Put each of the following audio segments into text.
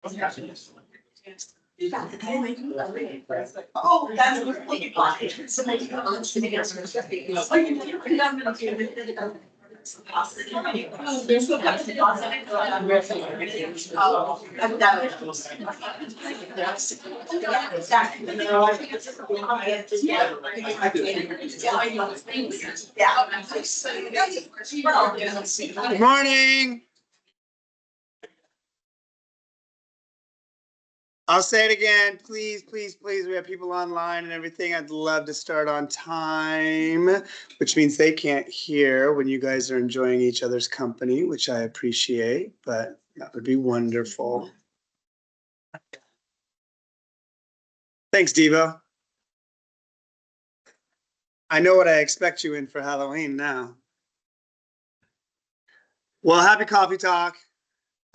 Oh, that's what you Good morning. I'll say it again. Please, please, please. We have people online and everything. I'd love to start on time, which means they can't hear when you guys are enjoying each other's company, which I appreciate, but that would be wonderful. Thanks, Devo. I know what I expect you in for Halloween now. Well, happy coffee talk.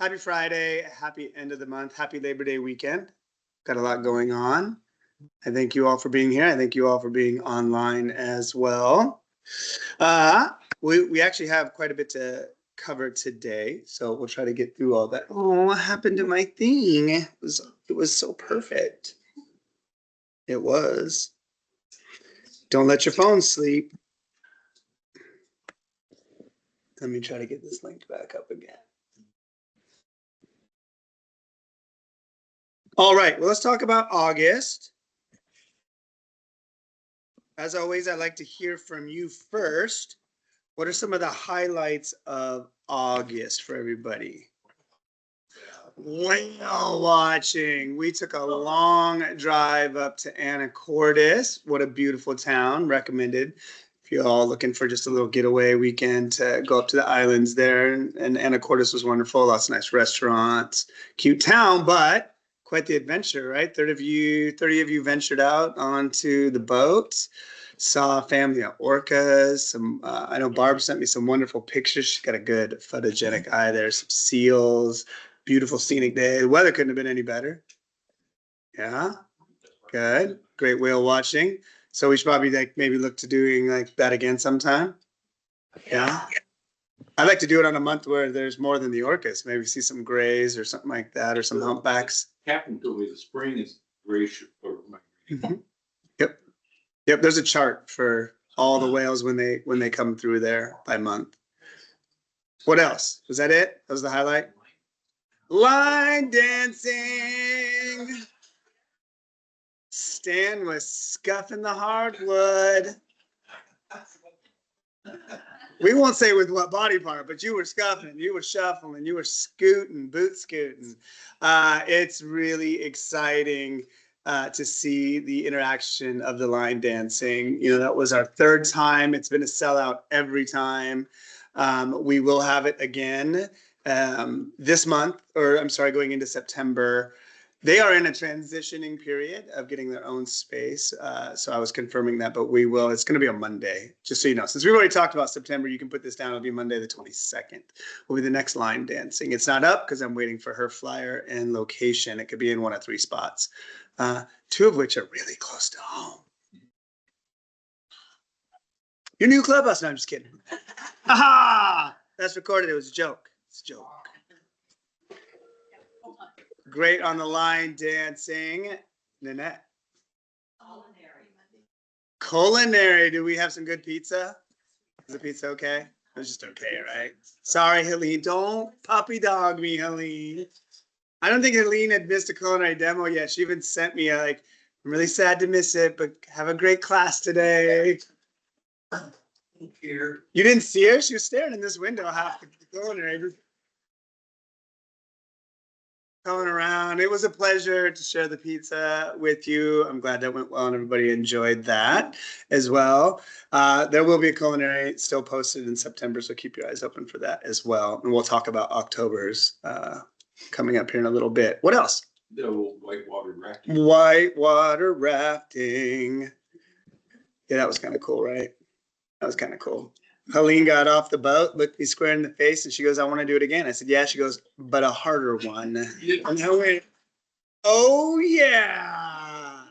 Happy Friday. Happy end of the month. Happy Labor Day weekend. Got a lot going on. I thank you all for being here. I thank you all for being online as well. We actually have quite a bit to cover today, so we'll try to get through all that. Oh, what happened to my thing? It was so perfect. It was. Don't let your phone sleep. Let me try to get this linked back up again. All right, well, let's talk about August. As always, I'd like to hear from you first. What are some of the highlights of August for everybody? Whale watching. We took a long drive up to Anacortes. What a beautiful town. Recommended. If you're all looking for just a little getaway weekend to go up to the islands there. And Anacortes was wonderful. Lots of nice restaurants. Cute town, but quite the adventure, right? 30 of you ventured out onto the boat. Saw a family of orcas. I know Barb sent me some wonderful pictures. She's got a good photogenic eye there. Some seals. Beautiful scenic day. The weather couldn't have been any better. Yeah, good. Great whale watching. So we should probably maybe look to doing like that again sometime. Yeah. I'd like to do it on a month where there's more than the orcas. Maybe see some grays or something like that, or some humpbacks. Captain told me the spring is grayish. Yep. Yep. There's a chart for all the whales when they come through there by month. What else? Was that it? That was the highlight? Line dancing. Stan was scuffing the hardwood. We won't say with what body part, but you were scuffing, you were shuffling, you were scooting, boot scooting. It's really exciting to see the interaction of the line dancing. You know, that was our third time. It's been a sellout every time. We will have it again this month, or I'm sorry, going into September. They are in a transitioning period of getting their own space. So I was confirming that, but we will. It's going to be on Monday, just so you know. Since we've already talked about September, you can put this down. It'll be Monday the 22nd. Will be the next line dancing. It's not up because I'm waiting for her flyer and location. It could be in one of 3 spots, 2 of which are really close to home. Your new clubhouse. No, I'm just kidding. Aha! That's recorded. It was a joke. It's a joke. Great on the line dancing. Nanette. Culinary. Do we have some good pizza? Is the pizza okay? It was just okay, right? Sorry, Helene. Don't puppy dog me, Helene. I don't think Helene had missed a culinary demo yet. She even sent me I'm really sad to miss it, but have a great class today. You didn't see her? She was staring in this window half the culinary. Coming around. It was a pleasure to share the pizza with you. I'm glad that went well and everybody enjoyed that as well. There will be a culinary still posted in September, so keep your eyes open for that as well. And we'll talk about October's coming up here in a little bit. What else? The whitewater rafting. Whitewater rafting. Yeah, that was kind of cool, right? That was kind of cool. Helene got off the boat, looked me square in the face, and she goes, "I want to do it again." I said, "Yeah." She goes, "But a harder one." And I went, "Oh, yeah."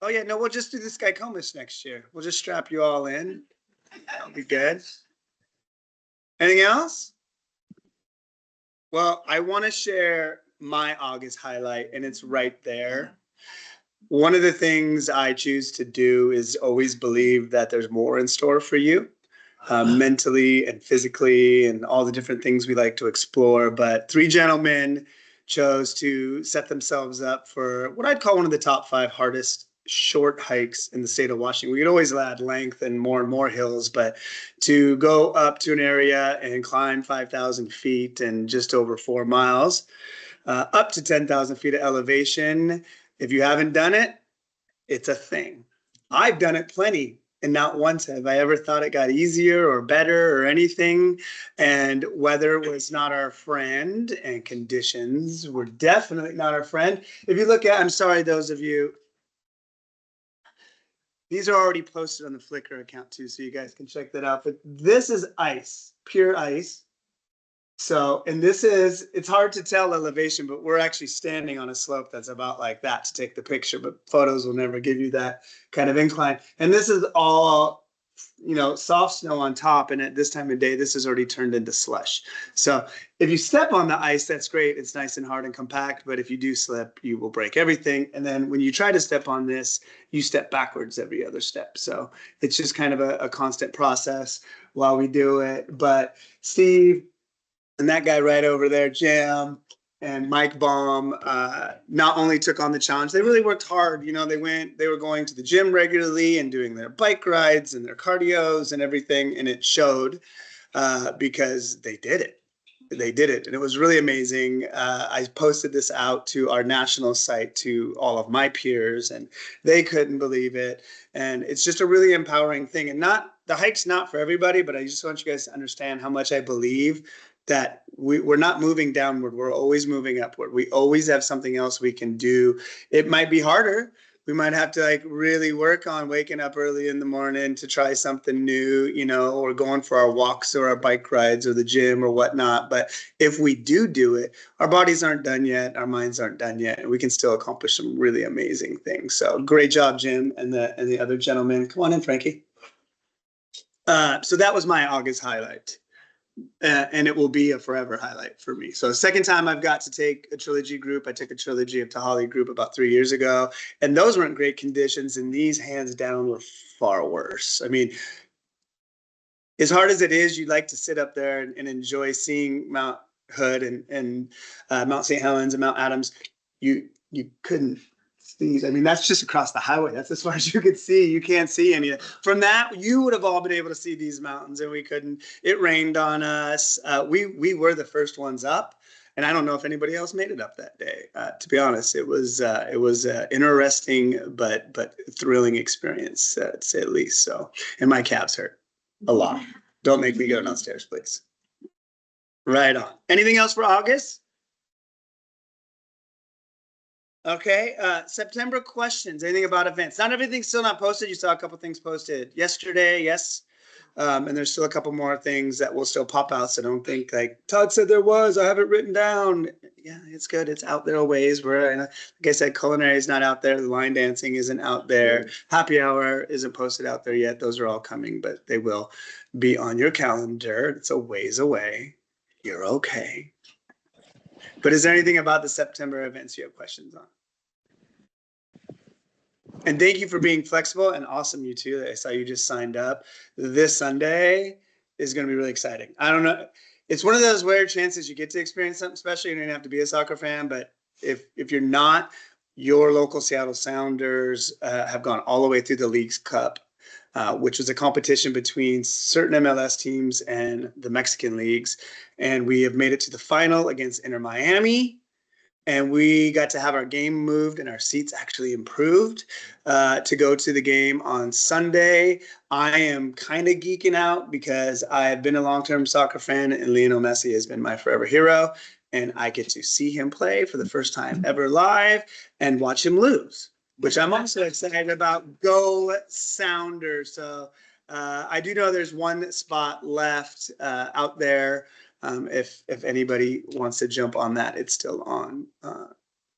Oh, yeah. No, we'll just do this guy Comus next year. We'll just strap you all in. That'll be good. Anything else? Well, I want to share my August highlight, and it's right there. One of the things I choose to do is always believe that there's more in store for you, mentally and physically, and all the different things we like to explore. But three gentlemen chose to set themselves up for what I'd call one of the top 5 hardest short hikes in the state of Washington. We could always add length and more hills, but to go up to an area and climb 5,000 feet and just over 4 miles, up to 10,000 feet of elevation. If you haven't done it, it's a thing. I've done it plenty, and not once have I ever thought it got easier or better or anything. And weather was not our friend, and conditions were definitely not our friend. If you look at, I'm sorry, those of you, these are already posted on the Flickr account too, so you guys can check that out. But this is ice, pure ice. So, and this is, it's hard to tell elevation, but we're actually standing on a slope that's about like that to take the picture, but photos will never give you that kind of incline. And this is all, soft snow on top. And at this time of day, this has already turned into slush. So if you step on the ice, that's great. It's nice and hard and compact. But if you do slip, you will break everything. And then when you try to step on this, you step backwards every other step. So it's just kind of a constant process while we do it. But Steve, and that guy right over there, Jim, and Mike Baum, not only took on the challenge, they really worked hard. They were going to the gym regularly and doing their bike rides and their cardios and everything. And it showed because they did it. They did it. And it was really amazing. I posted this out to our national site to all of my peers, and they couldn't believe it. And it's just a really empowering thing. And the hike's not for everybody, but I just want you guys to understand how much I believe that we're not moving downward. We're always moving upward. We always have something else we can do. It might be harder. We might have to really work on waking up early in the morning to try something new, or going for our walks or our bike rides or the gym or whatnot. But if we do it, our bodies aren't done yet. Our minds aren't done yet. And we can still accomplish some really amazing things. So great job, Jim, and the other gentlemen. Come on in, Frankie. So that was my August highlight. And it will be a forever highlight for me. So the second time I've got to take a trilogy group, I took a trilogy of Tahali group about 3 years ago, and those weren't great conditions, and these hands down were far worse. I mean, as hard as it is, you'd like to sit up there and enjoy seeing Mount Hood and Mount St. Helens and Mount Adams. You couldn't. I mean, that's just across the highway. That's as far as you could see. You can't see any. From that, you would have all been able to see these mountains, and we couldn't. It rained on us. We were the first ones up, and I don't know if anybody else made it up that day. To be honest, it was interesting but thrilling experience, to say the least. So, and my calves hurt a lot. Don't make me go downstairs, please. Right on. Anything else for August? Okay, September questions, anything about events? Not everything's still not posted. You saw a couple things posted yesterday, yes. And there's still a couple more things that will still pop out. So don't think Todd said there was, I have it written down. Yeah, it's good. It's out there a ways. Like I said, culinary is not out there. The line dancing isn't out there. Happy hour isn't posted out there yet. Those are all coming, but they will be on your calendar. It's a ways away. You're okay. But is there anything about the September events you have questions on? And thank you for being flexible, and awesome, you too. I saw you just signed up. This Sunday is going to be really exciting. I don't know. It's one of those rare chances you get to experience something special. You don't have to be a soccer fan, but if you're not, your local Seattle Sounders have gone all the way through the Leagues Cup, which was a competition between certain MLS teams and the Mexican leagues. And we have made it to the final against Inter Miami. And we got to have our game moved and our seats actually improved to go to the game on Sunday. I am kind of geeking out because I've been a long-term soccer fan, and Lionel Messi has been my forever hero. And I get to see him play for the first time ever live and watch him lose, which I'm also excited about. Go Sounders. So I do know there's one spot left out there. If anybody wants to jump on that, it's still on.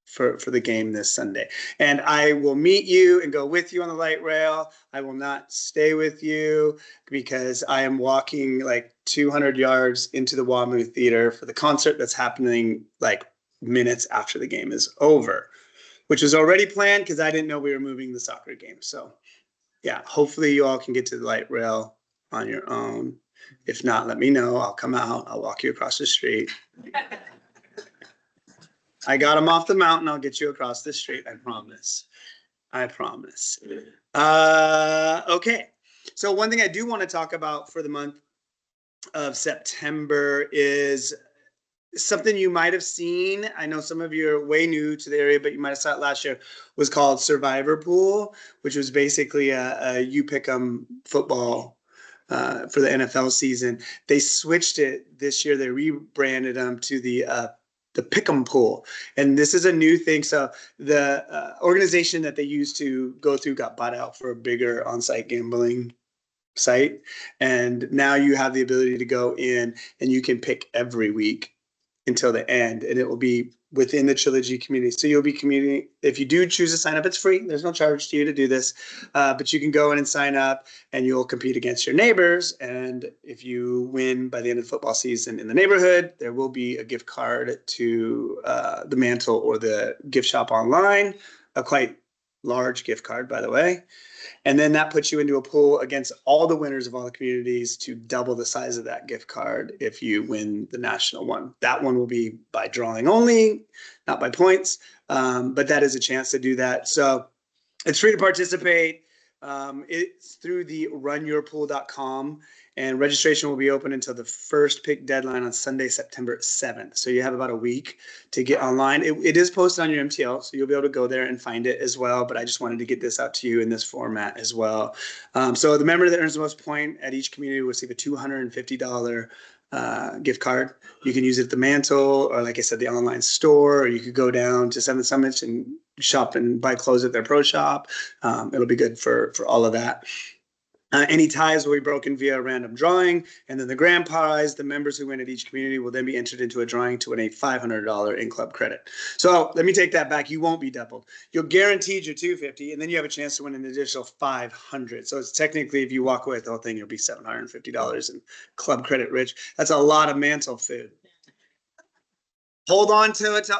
for the game this Sunday. And I will meet you and go with you on the light rail. I will not stay with you because I am walking like 200 yards into the WAMU Theater for the concert that's happening like minutes after the game is over, which was already planned because I didn't know we were moving the soccer game. So yeah, hopefully you all can get to the light rail on your own. If not, let me know. I'll come out. I'll walk you across the street. I got them off the mountain. I'll get you across the street. I promise. I promise. Okay. So one thing I do want to talk about for the month of September is something you might have seen. I know some of you are way new to the area, but you might have saw it last year. Was called Survivor Pool, which was basically a you pick 'em football for the NFL season. They switched it this year. They rebranded them to the Pick'em Pool, and this is a new thing. So the organization that they used to go through got bought out for a bigger on-site gambling site, and now you have the ability to go in and you can pick every week until the end, and it will be within the Trilogy community. So you'll be community. If you do choose to sign up, it's free. There's no charge to you to do this, but you can go in and sign up, and you'll compete against your neighbors. And if you win by the end of the football season in the neighborhood, there will be a gift card to the Mantle or the gift shop online, a quite large gift card, by the way. And then that puts you into a pool against all the winners of all the communities to double the size of that gift card if you win the national one. That one will be by drawing only, not by points, but that is a chance to do that. So it's free to participate. It's through the runyourpool.com, and registration will be open until the first pick deadline on Sunday, September 7th. So you have about a week to get online. It is posted on your MTL, so you'll be able to go there and find it as well. But I just wanted to get this out to you in this format as well. So the member that earns the most point at each community will receive a $250 gift card. You can use it at the Mantle, or like I said, the online store, or you could go down to Seven Summits and shop and buy clothes at their pro shop. It'll be good for all of that. Any ties will be broken via random drawing, and then the grand prize, the members who win at each community will then be entered into a drawing to win a $500 in-club credit. So let me take that back. You won't be doubled. You're guaranteed your $250, and then you have a chance to win an additional $500. So it's technically, if you walk away with the whole thing, you'll be $750 in club credit rich. That's a lot of Mantle food. Hold on to it.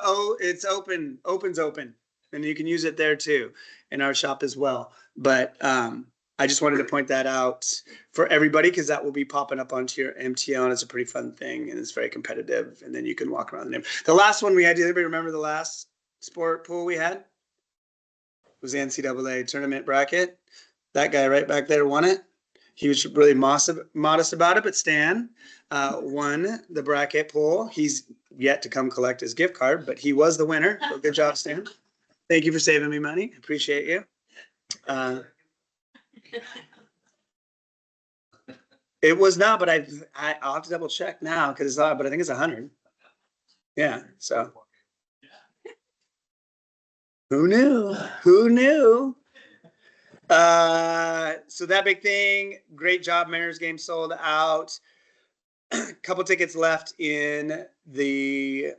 It's open. Open's open, and you can use it there too in our shop as well. But I just wanted to point that out for everybody, because that will be popping up onto your MTL, and it's a pretty fun thing, and it's very competitive. And then you can walk around the name. The last one we had, did anybody remember the last sport pool we had? It was the NCAA tournament bracket. That guy right back there won it. He was really modest about it, but Stan won the bracket pool. He's yet to come collect his gift card, but he was the winner. So good job, Stan. Thank you for saving me money. Appreciate you. It was not, but I'll have to double check now because it's not, but I think it's 100. Yeah. So who knew? Who knew? So that big thing, great job. Mariners game sold out. Couple tickets left in the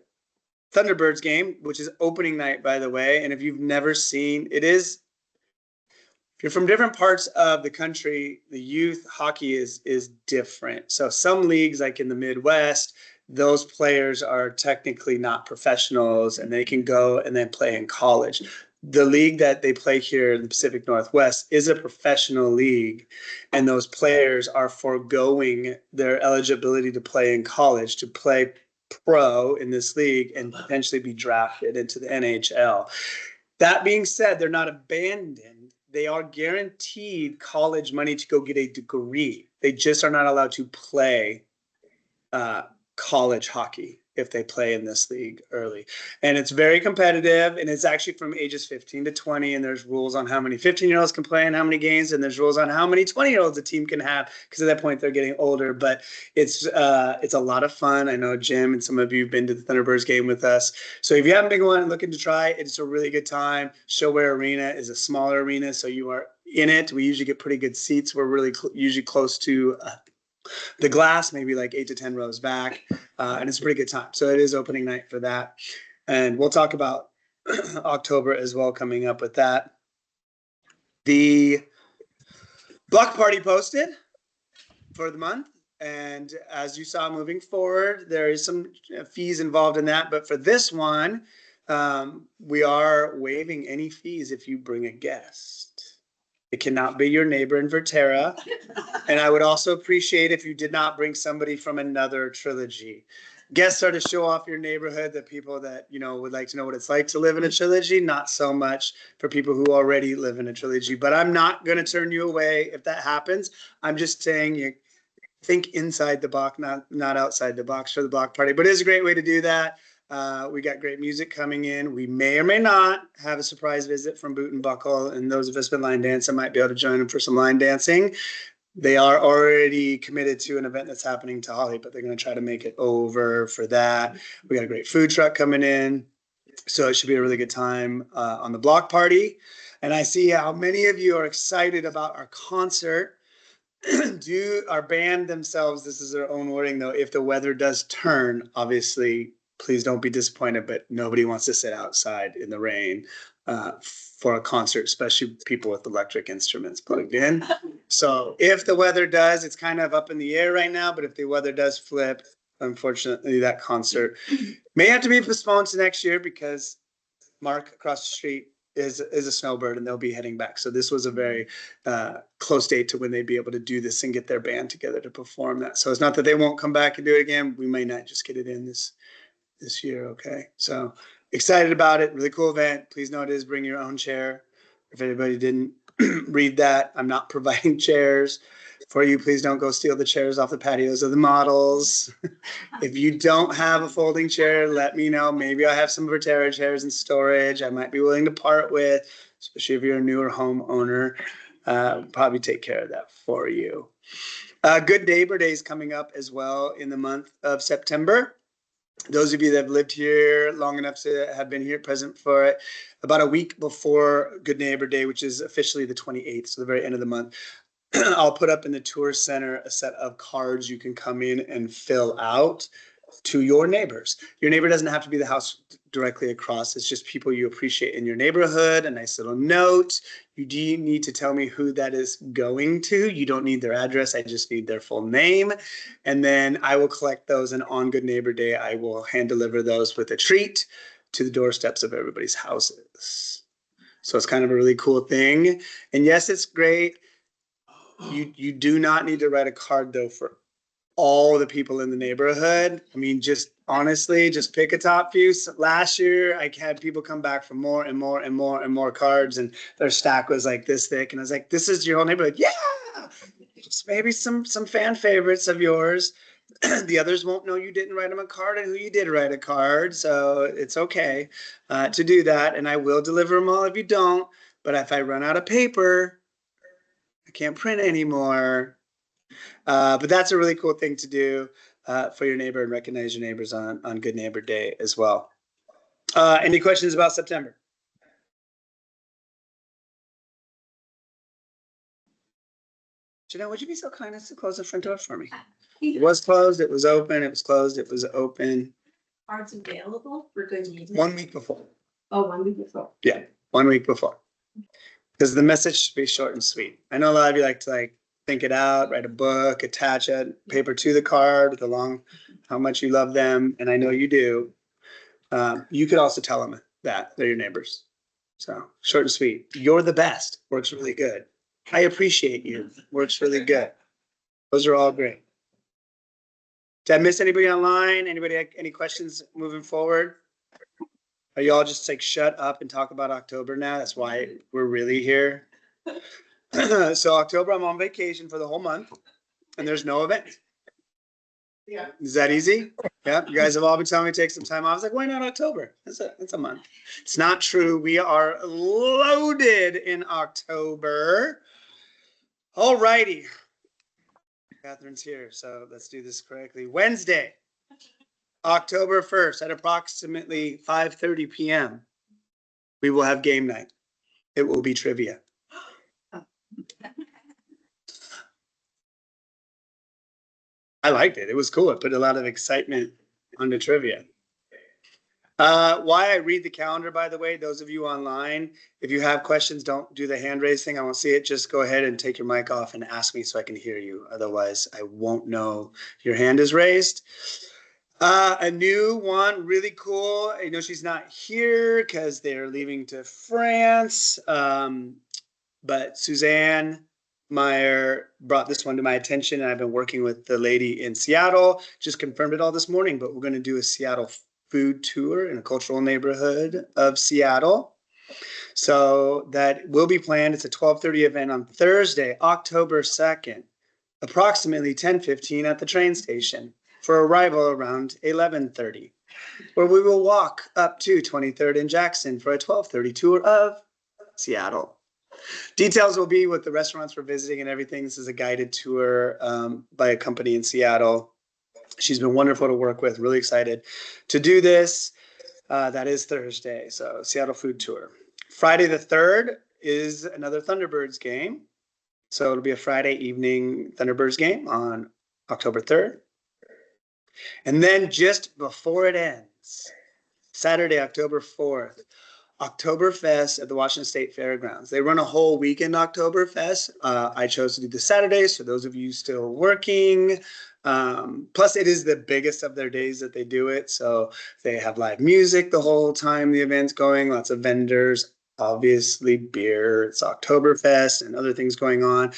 Thunderbirds game, which is opening night, by the way. And if you've never seen, if you're from different parts of the country, the youth hockey is different. So some leagues, like in the Midwest, those players are technically not professionals, and they can go and then play in college. The league that they play here in the Pacific Northwest is a professional league, and those players are foregoing their eligibility to play in college to play pro in this league and potentially be drafted into the NHL. That being said, they're not abandoned. They are guaranteed college money to go get a degree. They just are not allowed to play college hockey if they play in this league early. And it's very competitive, and it's actually from ages 15 to 20, and there's rules on how many 15-year-olds can play and how many games, and there's rules on how many 20-year-olds a team can have, because at that point they're getting older. But it's a lot of fun. I know Jim and some of you have been to the Thunderbirds game with us. So if you haven't been going and looking to try, it's a really good time. Showware Arena is a smaller arena, so you are in it. We usually get pretty good seats. We're really usually close to the glass, maybe like 8 to 10 rows back, and it's a pretty good time. So it is opening night for that, and we'll talk about October as well coming up with that. The block party posted for the month. And as you saw moving forward, there is some fees involved in that. But for this one, we are waiving any fees if you bring a guest. It cannot be your neighbor in Verterra. And I would also appreciate if you did not bring somebody from another trilogy. Guests are to show off your neighborhood, the people that, would like to know what it's like to live in a trilogy, not so much for people who already live in a trilogy. But I'm not going to turn you away if that happens. I'm just saying you think inside the box, not outside the box for the block party. But it is a great way to do that. We got great music coming in. We may or may not have a surprise visit from Boot and Buckle, and those of us been line dancing might be able to join them for some line dancing. They are already committed to an event that's happening to Holly, but they're going to try to make it over for that. We got a great food truck coming in, so it should be a really good time on the block party. And I see how many of you are excited about our concert. Our band themselves, this is their own wording though, if the weather does turn, obviously, please don't be disappointed, but nobody wants to sit outside in the rain for a concert, especially people with electric instruments plugged in. So if the weather does, it's kind of up in the air right now, but if the weather does flip, unfortunately, that concert may have to be postponed to next year because Mark across the street is a snowbird and they'll be heading back. So this was a very close date to when they'd be able to do this and get their band together to perform that. So it's not that they won't come back and do it again. We may not just get it in this year. Okay. So excited about it. Really cool event. Please know it is bring your own chair. If anybody didn't read that, I'm not providing chairs for you. Please don't go steal the chairs off the patios of the models. If you don't have a folding chair, let me know. Maybe I have some Verterra chairs in storage I might be willing to part with, especially if you're a newer homeowner. Probably take care of that for you. Good Neighbor Day is coming up as well in the month of September. Those of you that have lived here long enough to have been here present for it, about a week before Good Neighbor Day, which is officially the 28th, so the very end of the month, I'll put up in the tour center a set of cards you can come in and fill out to your neighbors. Your neighbor doesn't have to be the house directly across. It's just people you appreciate in your neighborhood, a nice little note. You do need to tell me who that is going to. You don't need their address. I just need their full name. And then I will collect those, and on Good Neighbor Day, I will hand deliver those with a treat to the doorsteps of everybody's houses. So it's kind of a really cool thing. And yes, it's great. You do not need to write a card though for all the people in the neighborhood. I mean, just honestly, just pick a top few. Last year, I had people come back for more and more and more and more cards, and their stack was like this thick. And I was like, "This is your whole neighborhood." Yeah, just maybe some fan favorites of yours. The others won't know you didn't write them a card and who you did write a card, so it's okay to do that. And I will deliver them all if you don't. But if I run out of paper, I can't print anymore. But that's a really cool thing to do for your neighbor and recognize your neighbors on Good Neighbor Day as well. Any questions about September? Janelle, would you be so kind as to close the front door for me? It was closed, it was open, it was closed, it was open. Cards available for Good Neighbor? 1 week before. Oh, 1 week before. Yeah, 1 week before. Because the message should be short and sweet. I know a lot of you like to think it out, write a book, attach a paper to the card with along how much you love them, and I know you do. You could also tell them that they're your neighbors. So short and sweet. You're the best. Works really good. I appreciate you. Works really good. Those are all great. Did I miss anybody online? Anybody any questions moving forward? Are you all just shut up and talk about October now? That's why we're really here. So October, I'm on vacation for the whole month and there's no event. Yeah. Is that easy? Yeah. You guys have all been telling me to take some time off. I was like, why not October? It's a month. It's not true. We are loaded in October. All righty. Catherine's here, so let's do this correctly. Wednesday, October 1st at approximately 5:30 p.m. we will have game night. It will be trivia. I liked it. It was cool. It put a lot of excitement on the trivia. Why I read the calendar, by the way, those of you online, if you have questions, don't do the hand raise thing. I won't see it. Just go ahead and take your mic off and ask me so I can hear you. Otherwise, I won't know your hand is raised. A new one, really cool. I know she's not here because they're leaving to France. But Suzanne Meyer brought this one to my attention, and I've been working with the lady in Seattle. Just confirmed it all this morning, but we're going to do a Seattle food tour in a cultural neighborhood of Seattle. So that will be planned. It's a 12:30 event on Thursday, October 2nd, approximately 10:15 at the train station for arrival around 11:30, where we will walk up to 23rd and Jackson for a 12:30 tour of Seattle. Details will be with the restaurants we're visiting and everything. This is a guided tour by a company in Seattle. She's been wonderful to work with. Really excited to do this. That is Thursday. So Seattle food tour. Friday the 3rd is another Thunderbirds game. So it'll be a Friday evening Thunderbirds game on October 3rd. And then just before it ends, Saturday, October 4th, Oktoberfest at the Washington State Fairgrounds. They run a whole weekend Oktoberfest. I chose to do the Saturdays for those of you still working. Plus, it is the biggest of their days that they do it. So they have live music the whole time the event's going, lots of vendors, obviously beer. It's Oktoberfest and other things going on.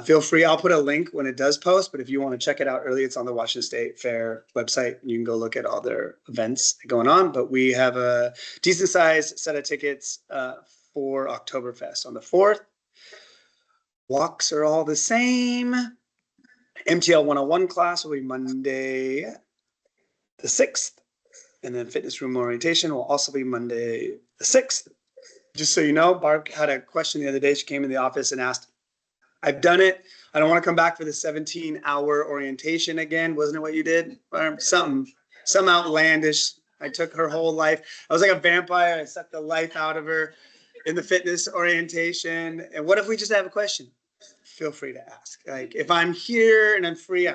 Feel free. I'll put a link when it does post, but if you want to check it out early, it's on the Washington State Fair website. You can go look at all their events going on. But we have a decent sized set of tickets for Oktoberfest on the 4th. Walks are all the same. MTL 101 class will be Monday the 6th. And then fitness room orientation will also be Monday the 6th. Just so you know, Barb had a question the other day. She came in the office and asked, I've done it. I don't want to come back for the 17-hour orientation again. Wasn't it what you did? Or some outlandish. I took her whole life. I was like a vampire. I sucked the life out of her in the fitness orientation. And what if we just have a question? Feel free to ask. Like if I'm here and I'm free,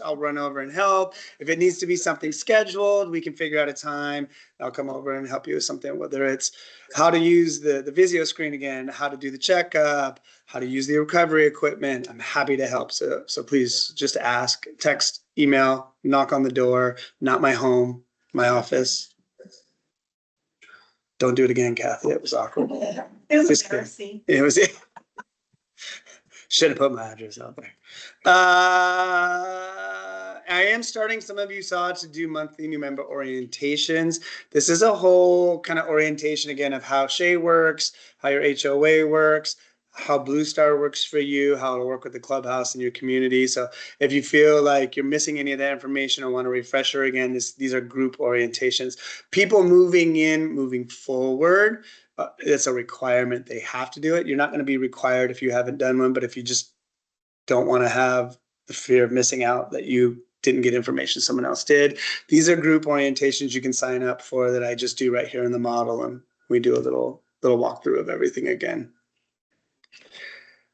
I'll run over and help. If it needs to be something scheduled, we can figure out a time. I'll come over and help you with something, whether it's how to use the Vizio screen again, how to do the checkup, how to use the recovery equipment. I'm happy to help. So please just ask, text, email, knock on the door, not my home, my office. Don't do it again, Kathy. It was awkward. It was Just kidding. embarrassing. It was. Should have put my address out there. I am starting, some of you saw, to do monthly new member orientations. This is a whole kind of orientation again of how Shay works, how your HOA works, how Blue Star works for you, how it'll work with the clubhouse and your community. So if you feel like you're missing any of that information or want a refresher again, these are group orientations. People moving forward, it's a requirement. They have to do it. You're not going to be required if you haven't done one, but if you just don't want to have the fear of missing out that you didn't get information someone else did, these are group orientations you can sign up for that I just do right here in the model, and we do a little walkthrough of everything again.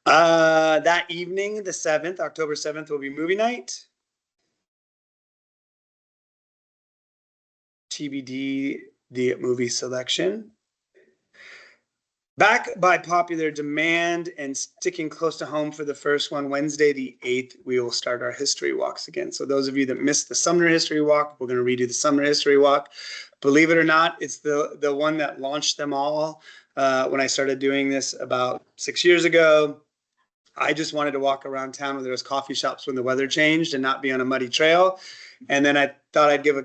That evening, the 7th, October 7th, will be movie night. TBD, the movie selection. Back by popular demand and sticking close to home for the first one, Wednesday the 8th, we will start our history walks again. So those of you that missed the Sumner History Walk, we're going to redo the Sumner History Walk. Believe it or not, it's the one that launched them all. When I started doing this about 6 years ago, I just wanted to walk around town where there was coffee shops when the weather changed and not be on a muddy trail. And then I thought I'd give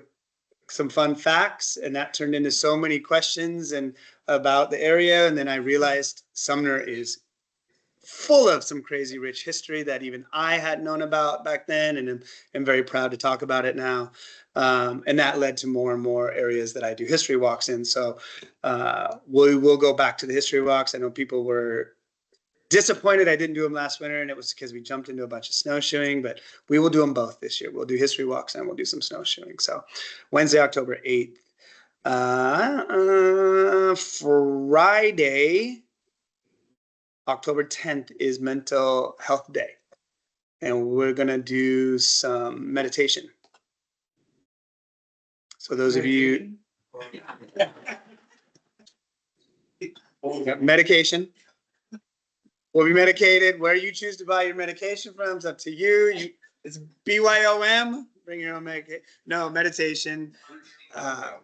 some fun facts, and that turned into so many questions and about the area. And then I realized Sumner is full of some crazy rich history that even I hadn't known about back then, and I'm very proud to talk about it now. And that led to more and more areas that I do history walks in. So we will go back to the history walks. I know people were disappointed I didn't do them last winter, and it was because we jumped into a bunch of snowshoeing, but we will do them both this year. We'll do history walks and we'll do some snowshoeing. So Wednesday, October 8th. Friday, October 10th is Mental Health Day, and we're going to do some meditation. So those of you, Medication. We'll be medicated. Where you choose to buy your medication from is up to you. It's BYOM. Bring your own medication. No, meditation.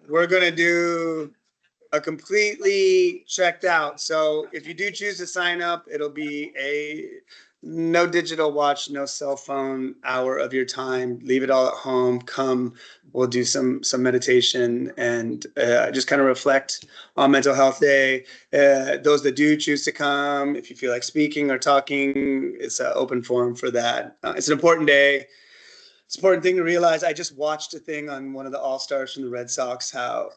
We're gonna do a completely checked out. So if you do choose to sign up, it'll be a no digital watch, no cell phone hour of your time. Leave it all at home. Come, we'll do some meditation and just kind of reflect on Mental Health Day. Those that do choose to come, if you feel like speaking or talking, it's an open forum for that. It's an important day. It's an important thing to realize. I just watched a thing on one of the All-Stars from the Red Sox, how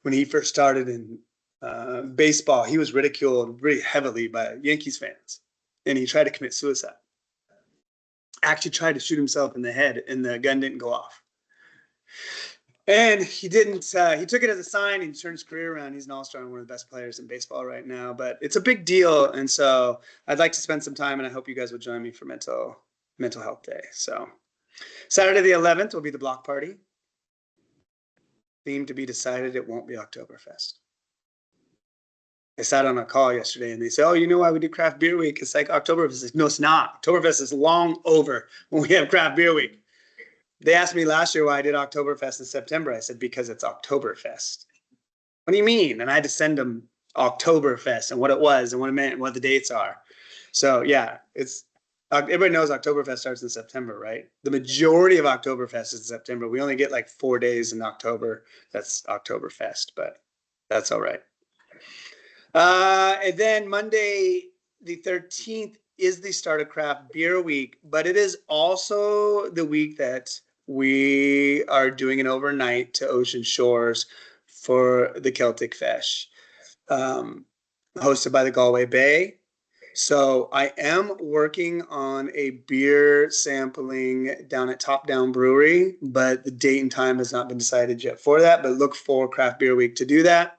when he first started in baseball, he was ridiculed really heavily by Yankees fans, and he tried to commit suicide. Actually tried to shoot himself in the head, and the gun didn't go off. And he didn't. He took it as a sign and turned his career around. He's an all-star and one of the best players in baseball right now. But it's a big deal, and so I'd like to spend some time, and I hope you guys will join me for Mental Health Day. So Saturday the 11th will be the block party. Theme to be decided. It won't be Oktoberfest. I sat on a call yesterday and they said, "Oh, you know why we do craft beer week? It's like Oktoberfest." Like, no, it's not. Oktoberfest is long over when we have craft beer week. They asked me last year why I did Oktoberfest in September. I said, because it's Oktoberfest. What do you mean? And I had to send them Oktoberfest and what it was and what it meant and what the dates are. So yeah, it's everybody knows Oktoberfest starts in September, right? The majority of Oktoberfest is in September. We only get like 4 days in October. That's Oktoberfest, but that's all right. And then Monday, the 13th is the start of craft beer week, but it is also the week that we are doing an overnight to Ocean Shores for the Celtic Fesh, hosted by the Galway Bay. So I am working on a beer sampling down at Top Down Brewery, but the date and time has not been decided yet for that, but look for Craft Beer Week to do that.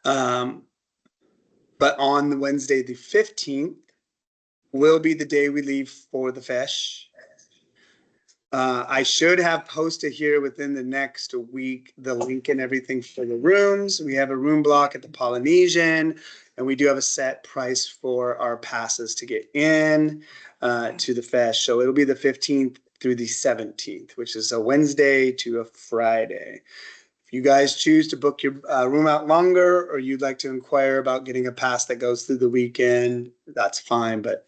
But on Wednesday the 15th will be the day we leave for the Fesh. I should have posted here within the next week the link and everything for the rooms. We have a room block at the Polynesian, and we do have a set price for our passes to get in to the Fesh. So it'll be the 15th through the 17th, which is a Wednesday to a Friday. If you guys choose to book your room out longer, or you'd like to inquire about getting a pass that goes through the weekend, that's fine. But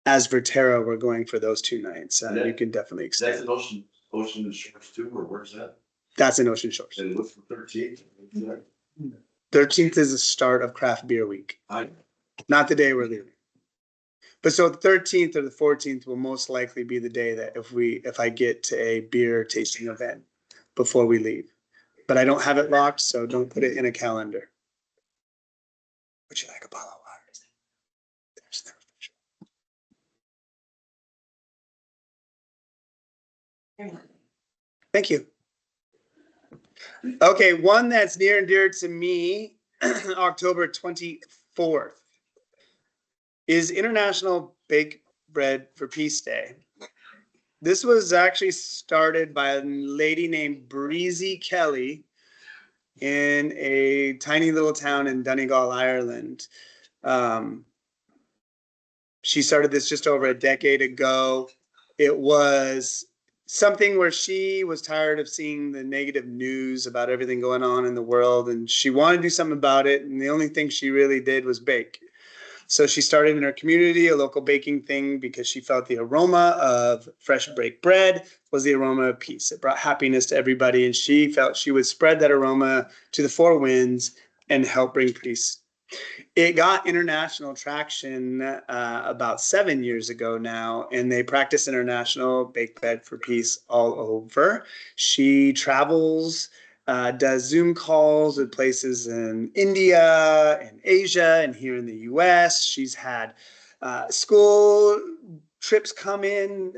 as Verterra, we're going for those 2 nights. You can definitely extend. That's an Ocean Shores too, or where's that? That's in Ocean Shores. And what's the 13th? 13th is the start of Craft Beer Week. Not the day we're leaving. But so the 13th or the 14th will most likely be the day that if I get to a beer tasting event before we leave. But I don't have it locked, so don't put it in a calendar. Would you like a bottle of water? There's no official. Thank you. Okay, one that's near and dear to me, October 24th, is International Bake Bread for Peace Day. This was actually started by a lady named Breezy Kelly in a tiny little town in Donegal, Ireland. She started this just over a decade ago. It was something where she was tired of seeing the negative news about everything going on in the world, and she wanted to do something about it, and the only thing she really did was bake. So she started in her community a local baking thing because she felt the aroma of fresh baked bread was the aroma of peace. It brought happiness to everybody, and she felt she would spread that aroma to the 4 winds and help bring peace. It got international traction about 7 years ago now, and they practice international baked bread for peace all over. She travels, does Zoom calls with places in India and Asia and here in the US. She's had school trips come in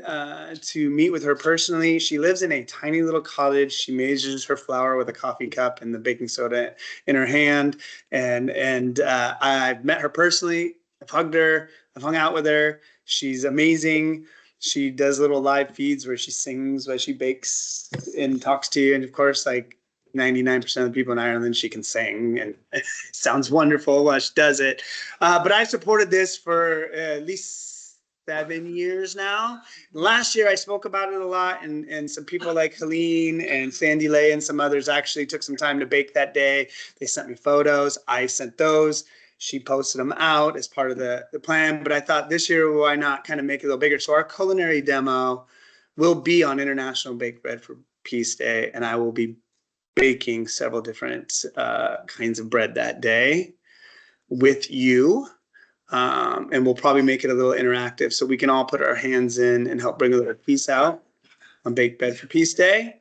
to meet with her personally. She lives in a tiny little cottage. She measures her flour with a coffee cup and the baking soda in her hand. And I've met her personally. I've hugged her. I've hung out with her. She's amazing. She does little live feeds where she sings while she bakes and talks to you. And of course, like, 99% of the people in Ireland, she can sing and it sounds wonderful while she does it. But I supported this for at least 7 years now. Last year I spoke about it a lot, and some people like Helene and Sandy Lay and some others actually took some time to bake that day. They sent me photos. I sent those. She posted them out as part of the plan. But I thought this year, why not kind of make it a little bigger? So our culinary demo will be on International Baked Bread for Peace Day, and I will be baking several different kinds of bread that day with you. And we'll probably make it a little interactive so we can all put our hands in and help bring a little peace out on Baked Bread for Peace Day.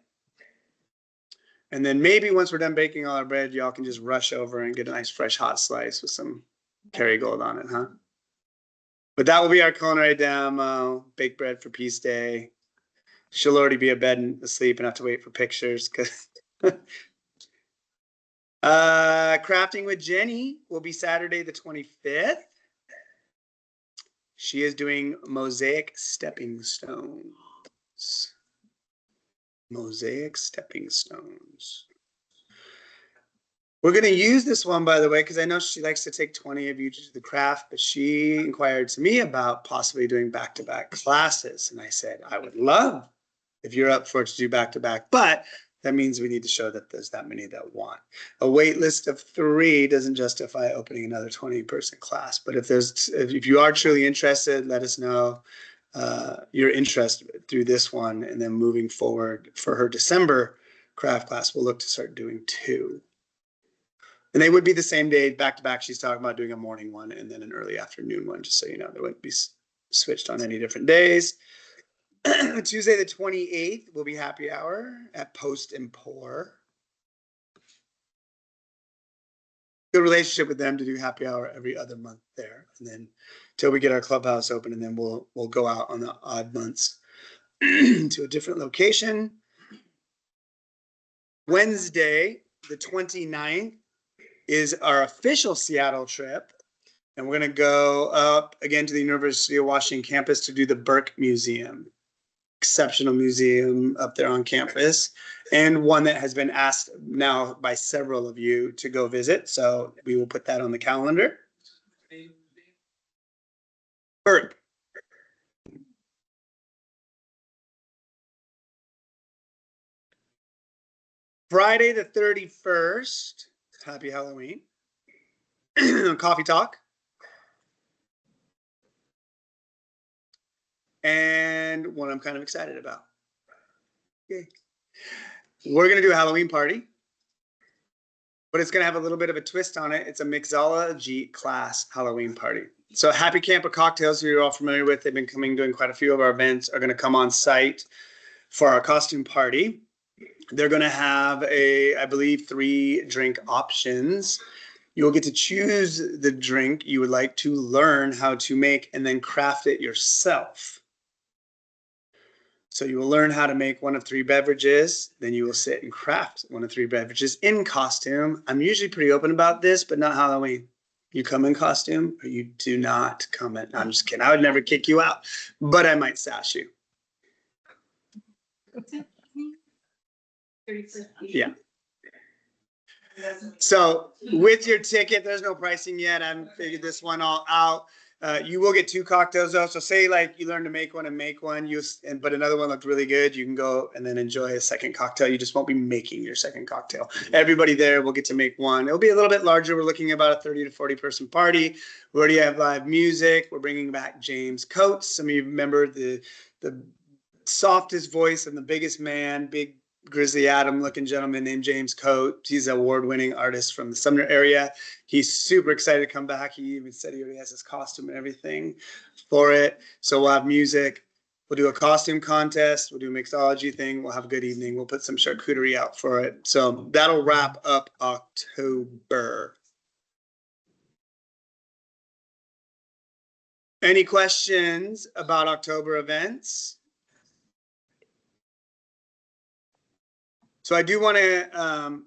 And then maybe once we're done baking all our bread, y'all can just rush over and get a nice fresh hot slice with some Kerrygold on it, huh? But that will be our culinary demo, Baked Bread for Peace Day. She'll already be in bed and asleep and have to wait for pictures because Crafting with Jenny will be Saturday the 25th. She is doing mosaic stepping stones. Mosaic stepping stones. We're going to use this one, by the way, because I know she likes to take 20 of you to the craft, but she inquired to me about possibly doing back-to-back classes. And I said, I would love if you're up for it to do back-to-back, but that means we need to show that there's that many that want. A wait list of 3 doesn't justify opening another 20-person class. But if you are truly interested, let us know your interest through this one. And then moving forward for her December craft class, we'll look to start doing 2. And they would be the same day, back-to-back. She's talking about doing a morning one and then an early afternoon one, just so you know. They wouldn't be switched on any different days. Tuesday the 28th will be happy hour at Post and Pour. Good relationship with them to do happy hour every other month there, and then till we get our clubhouse open, and then we'll go out on the odd months to a different location. Wednesday the 29th is our official Seattle trip, and we're going to go up again to the University of Washington campus to do the Burke Museum. Exceptional museum up there on campus, and one that has been asked now by several of you to go visit. So we will put that on the calendar. Burke. Friday the 31st, happy Halloween. Coffee talk. And one I'm kind of excited about. Okay. We're going to do a Halloween party, but it's going to have a little bit of a twist on it. It's a mixology class Halloween party. So Happy Camper Cocktails, who you're all familiar with, they've been doing quite a few of our events, are going to come on site for our costume party. They're going to have I believe 3 drink options. You'll get to choose the drink you would like to learn how to make and then craft it yourself. So you will learn how to make one of 3 beverages. Then you will sit and craft one of 3 beverages in costume. I'm usually pretty open about this, but not Halloween. You come in costume or you do not come in. I'm just kidding. I would never kick you out, but I might sash you. 31st. Yeah. So with your ticket, there's no pricing yet. I haven't figured this one all out. You will get 2 cocktails though. So say like you learn to make one and make one, but another one looked really good. You can go and then enjoy a second cocktail. You just won't be making your second cocktail. Everybody there will get to make one. It'll be a little bit larger. We're looking at about a 30 to 40 person party. We already have live music. We're bringing back James Coates. Some of you remember the softest voice and the biggest man, big Grizzly Adam looking gentleman named James Coates. He's an award-winning artist from the Sumner area. He's super excited to come back. He even said he already has his costume and everything for it. So we'll have music. We'll do a costume contest. We'll do a mixology thing. We'll have a good evening. We'll put some charcuterie out for it. So that'll wrap up October. Any questions about October events? So I do want to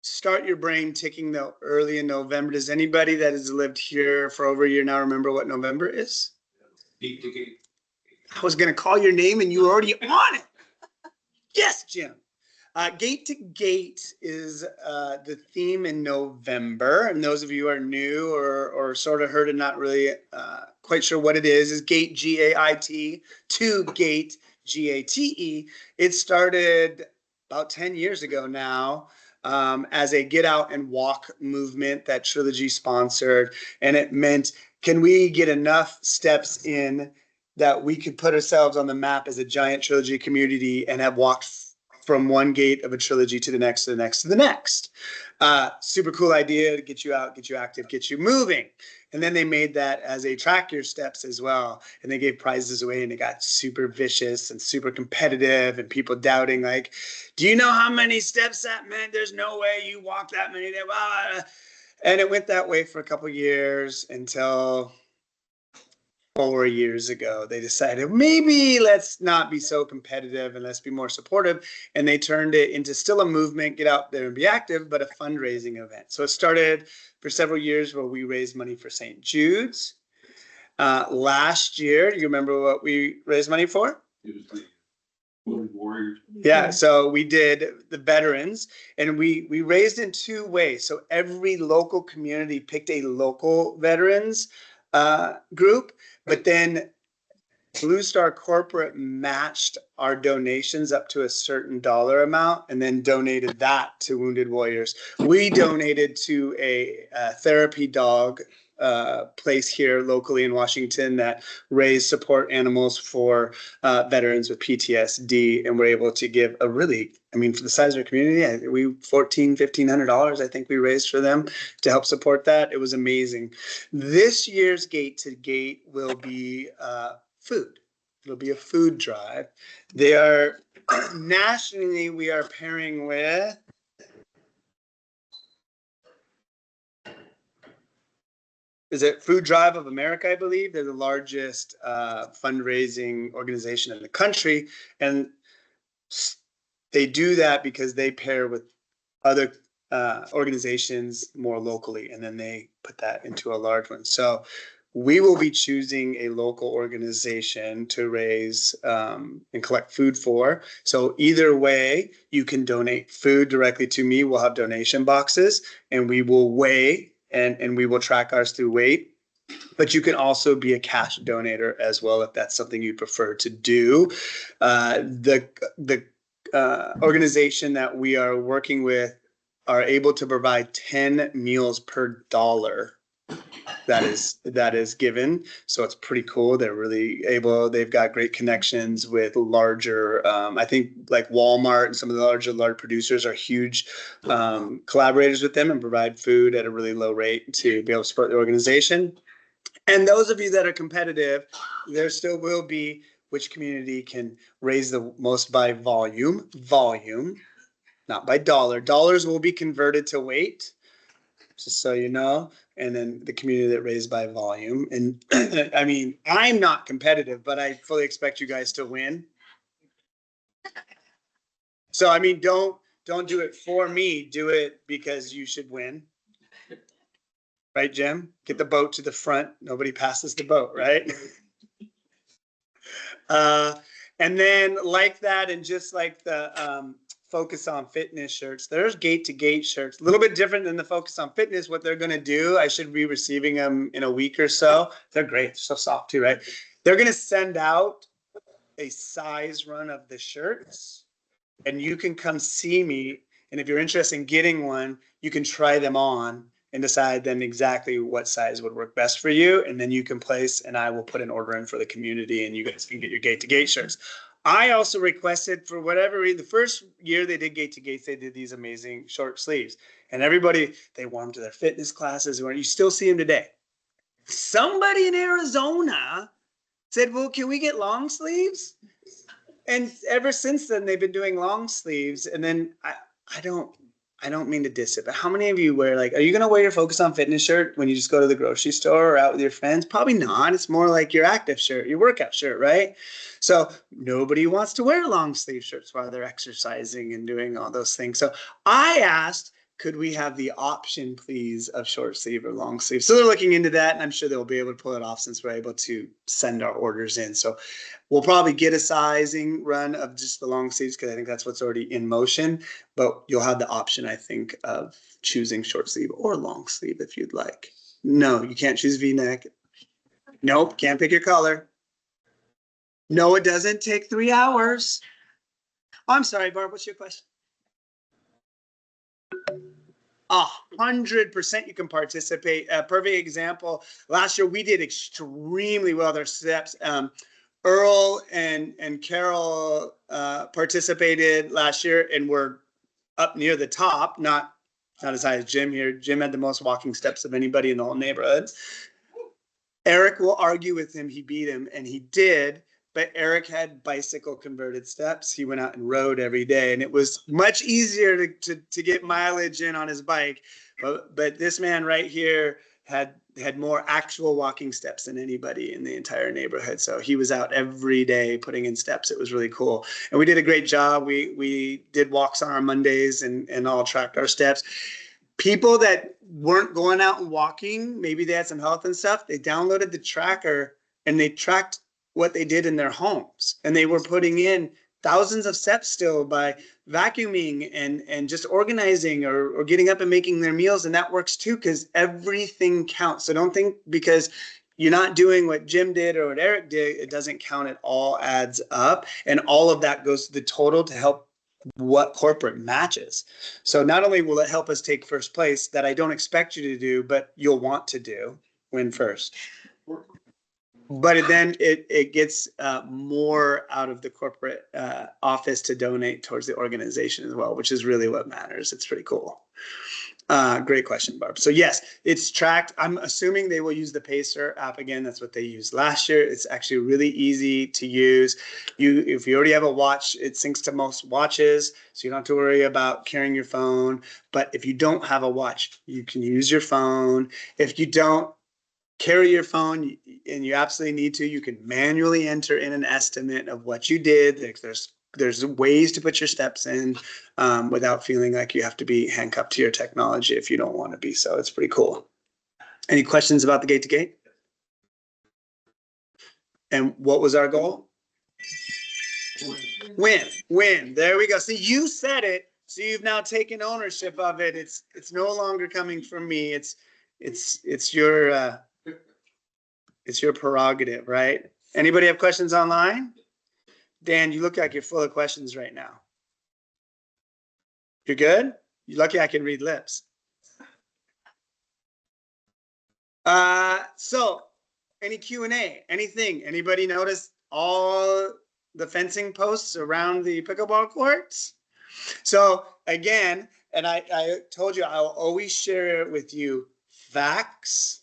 start your brain ticking though early in November. Does anybody that has lived here for over a year now remember what November is? I was going to call your name and you were already on it. Yes, Jim. Gate to Gate is the theme in November. And those of you who are new or sort of heard and not really quite sure what it is Gate, G-A-I-T, to Gate, G-A-T-E. It started about 10 years ago now as a get out and walk movement that Trilogy sponsored. And it meant, can we get enough steps in that we could put ourselves on the map as a giant Trilogy community and have walked from one gate of a Trilogy to the next, to the next, to the next. Super cool idea to get you out, get you active, get you moving. And then they made that as a track your steps as well. And they gave prizes away and it got super vicious and super competitive and people doubting like, do you know how many steps that meant? There's no way you walk that many. And it went that way for a couple years until 4 years ago, they decided maybe let's not be so competitive and let's be more supportive. And they turned it into still a movement, get out there and be active, but a fundraising event. So it started for several years where we raised money for St. Jude's. Last year, do you remember what we raised money for? It was the Wounded Warriors. Yeah, so we did the veterans and we raised in two ways. So every local community picked a local veterans group, but then Blue Star Corporate matched our donations up to a certain dollar amount and then donated that to Wounded Warriors. We donated to a therapy dog place here locally in Washington that raised support animals for veterans with PTSD, and we're able to give a really, I mean, for the size of our community, we $1,500 I think we raised for them to help support that. It was amazing. This year's Gate to Gate will be food. It'll be a food drive. They are nationally, we are pairing with is it Food Drive of America, I believe. They're the largest fundraising organization in the country. And they do that because they pair with other organizations more locally, and then they put that into a large one. So we will be choosing a local organization to raise and collect food for. So either way, you can donate food directly to me. We'll have donation boxes and we will weigh and we will track ours through weight. But you can also be a cash donator as well if that's something you prefer to do. The organization that we are working with are able to provide 10 meals per dollar that is given. So it's pretty cool. They're really able, they've got great connections with larger, I think like Walmart and some of the large producers are huge collaborators with them and provide food at a really low rate to be able to support the organization. And those of you that are competitive, there still will be which community can raise the most by volume, not by dollar. Dollars will be converted to weight, just so you know, and then the community that raised by volume. And I mean, I'm not competitive, but I fully expect you guys to win. So, I mean, don't do it for me, do it because you should win. Right, Jim? Get the boat to the front. Nobody passes the boat, right? And then like that, and just like the Focus on Fitness shirts, there's Gate to Gate shirts, a little bit different than the Focus on Fitness. What they're going to do, I should be receiving them in a week or so. They're great. They're so soft too, right? They're going to send out a size run of the shirts and you can come see me. And if you're interested in getting one, you can try them on and decide then exactly what size would work best for you. And then you can place, and I will put an order in for the community and you guys can get your Gate to Gate shirts. I also requested, for whatever reason, the first year they did Gate to Gates, they did these amazing short sleeves. And everybody, they wore them to their fitness classes. You still see them today. Somebody in Arizona said, well, can we get long sleeves? And ever since then, they've been doing long sleeves. And then I don't mean to diss it, but how many of you wear, like, are you going to wear your Focus on Fitness shirt when you just go to the grocery store or out with your friends? Probably not. It's more like your active shirt, your workout shirt, right? So nobody wants to wear long sleeve shirts while they're exercising and doing all those things. So I asked could we have the option, please, of short sleeve or long sleeve? So they're looking into that, and I'm sure they'll be able to pull it off since we're able to send our orders in. So we'll probably get a sizing run of just the long sleeves because I think that's what's already in motion. But you'll have the option, I think, of choosing short sleeve or long sleeve if you'd like. No, you can't choose V-neck. Nope, can't pick your color. No, it doesn't take 3 hours. I'm sorry, Barb, what's your question? 100% you can participate. A perfect example, last year we did extremely well with our steps. Earl and Carol participated last year and were up near the top, not as high as Jim here. Jim had the most walking steps of anybody in the whole neighborhood. Eric will argue with him, he beat him, and he did. But Eric had bicycle converted steps. He went out and rode every day, and it was much easier to get mileage in on his bike. But this man right here had more actual walking steps than anybody in the entire neighborhood. So he was out every day putting in steps. It was really cool. And we did a great job. We did walks on our Mondays and all tracked our steps. People that weren't going out and walking, maybe they had some health and stuff, they downloaded the tracker and they tracked what they did in their homes, and they were putting in thousands of steps still by vacuuming and just organizing or getting up and making their meals. And that works too, because everything counts. So don't think because you're not doing what Jim did or what Eric did, it doesn't count. It all adds up, and all of that goes to the total to help what corporate matches. So not only will it help us take first place, that I don't expect you to do, but you'll want to do, win first. But then it gets more out of the corporate office to donate towards the organization as well, which is really what matters. It's pretty cool. Great question, Barb. So yes, it's tracked. I'm assuming they will use the Pacer app again. That's what they used last year. It's actually really easy to use. If you already have a watch, it syncs to most watches, so you don't have to worry about carrying your phone. But if you don't have a watch, you can use your phone. If you don't carry your phone and you absolutely need to, you can manually enter in an estimate of what you did. There's ways to put your steps in without feeling like you have to be handcuffed to your technology if you don't want to be. So it's pretty cool. Any questions about the gate to gate? And what was our goal? Win. There we go. See, you said it. So you've now taken ownership of it. It's no longer coming from me. It's your prerogative, right? Anybody have questions online? Dan, you look like you're full of questions right now. You're good? You're lucky I can read lips. So any Q&A, anything? Anybody notice all the fencing posts around the pickleball courts? So again, and I told you I'll always share with you facts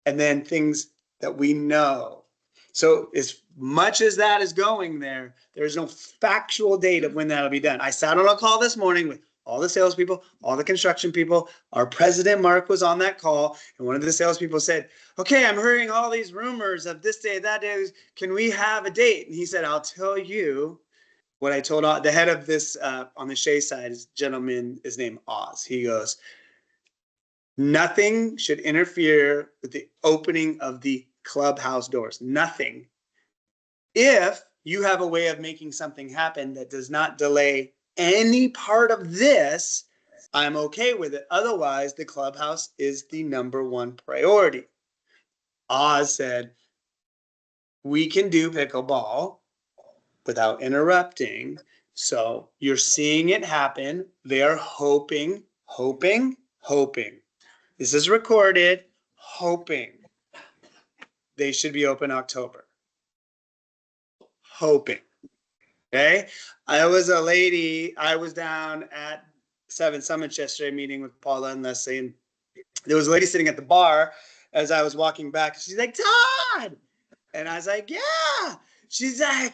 and then things that we know. So as much as that is going there, there's no factual date of when that'll be done. I sat on a call this morning with all the salespeople, all the construction people. Our president, Mark, was on that call. And one of the salespeople said, okay, I'm hearing all these rumors of this day, that day. Can we have a date? And he said, I'll tell you what I told the head of this on the Shea side, this gentleman is named Oz. He goes, nothing should interfere with the opening of the clubhouse doors. Nothing. If you have a way of making something happen that does not delay any part of this, I'm okay with it. Otherwise, the clubhouse is the #1 priority. Oz said, we can do pickleball without interrupting. So you're seeing it happen. They are hoping. This is recorded, hoping they should be open October. Hoping. Okay. I was down at 7 Summits yesterday meeting with Paula and Leslie, and there was a lady sitting at the bar as I was walking back. She's like, Todd. And I was like, yeah. She's like,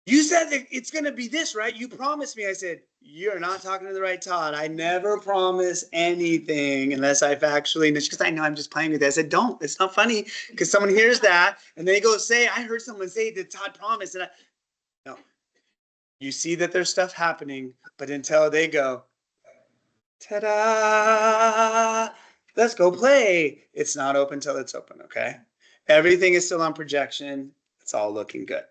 you said that it's going to be this, right? You promised me. I said, you're not talking to the right Todd. I never promise anything unless I've actually, because I know I'm just playing with it. I said, don't. It's not funny because someone hears that and they go say, I heard someone say that Todd promised. And no, you see that there's stuff happening, but until they go, Ta-da! Let's go play. It's not open till it's open, okay? Everything is still on projection. It's all looking good.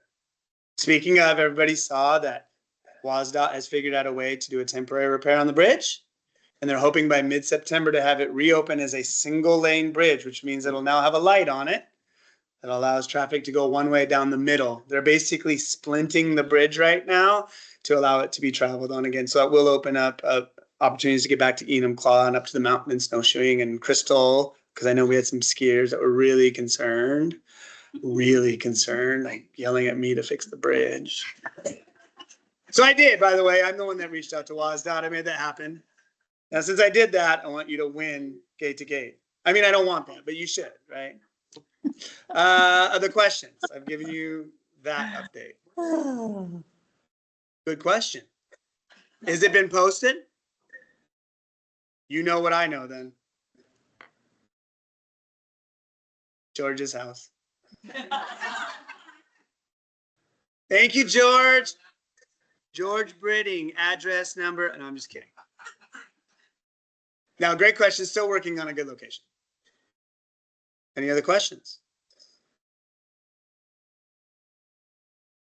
Speaking of, everybody saw that WASDOT has figured out a way to do a temporary repair on the bridge. And they're hoping by mid-September to have it reopen as a single lane bridge, which means it'll now have a light on it that allows traffic to go one way down the middle. They're basically splinting the bridge right now to allow it to be traveled on again. So it will open up opportunities to get back to Enumclaw and up to the mountain and snowshoeing and Crystal, because I know we had some skiers that were really concerned, like yelling at me to fix the bridge. So I did, by the way. I'm the one that reached out to WASDOT. I made that happen. Now, since I did that, I want you to win gate to gate. I mean, I don't want that, but you should, right? Other questions? I've given you that update. Good question. Has it been posted? You know what I know then. George's house. Thank you, George. George Britting, address number, and I'm just kidding. Now, great question. Still working on a good location. Any other questions?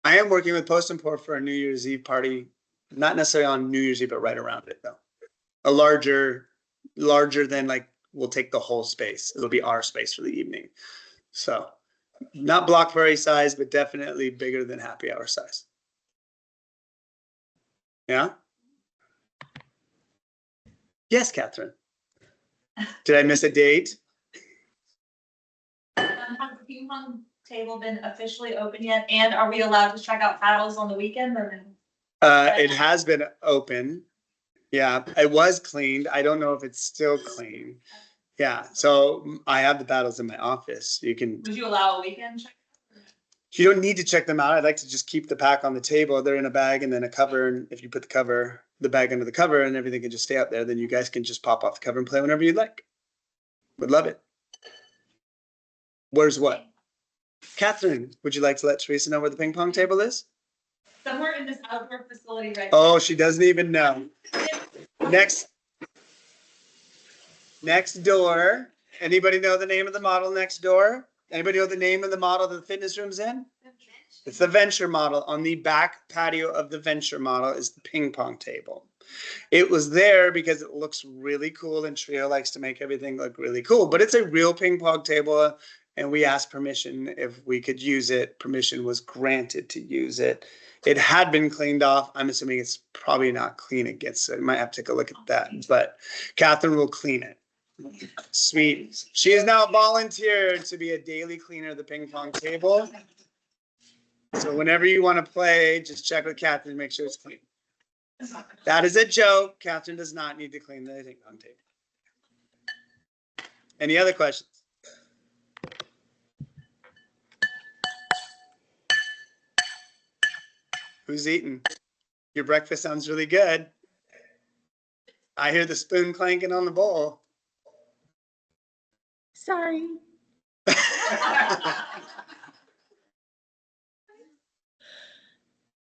I am working with Post and Port for a New Year's Eve party, not necessarily on New Year's Eve, but right around it though. A larger than like, we'll take the whole space. It'll be our space for the evening. So not block party size, but definitely bigger than happy hour size. Yeah? Yes, Catherine. Did I miss a date? Has the ping pong table been officially open yet? And are we allowed to check out paddles on the weekend or no? It has been open. Yeah, it was cleaned. I don't know if it's still clean. Yeah, so I have the paddles in my office. You can. Would you allow a weekend check? You don't need to check them out. I'd like to just keep the pack on the table. They're in a bag and then a cover. And if you put the bag under the cover and everything can just stay out there, then you guys can just pop off the cover and play whenever you'd like. Would love it. Where's what? Catherine, would you like to let Teresa know where the ping pong table is? Somewhere in this outdoor facility right Oh, she doesn't even know. Next door. Anybody know the name of the model next door? Anybody know the name of the model that the fitness room's in? It's the Venture model. On the back patio of the Venture model is the ping pong table. It was there because it looks really cool and Trio likes to make everything look really cool, but it's a real ping pong table and we asked permission if we could use it. Permission was granted to use it. It had been cleaned off. I'm assuming it's probably not clean again, so you might have to take a look at that, but Catherine will clean it. Sweet. She is now volunteered to be a daily cleaner of the ping pong table. So whenever you want to play, just check with Catherine, make sure it's clean. That is a joke. Catherine does not need to clean the ping pong table. Any other questions? Who's eating? Your breakfast sounds really good. I hear the spoon clanking on the bowl. Sorry.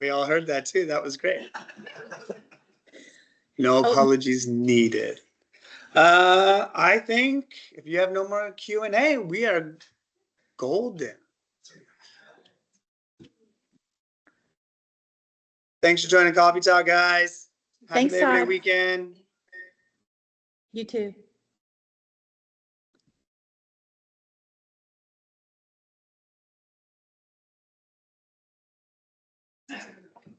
We all heard that too. That was great. No apologies needed. I think if you have no more Q&A, we are golden. Thanks for joining Coffee Talk, guys. Happy Thanks, Labor Day Todd. weekend. You too.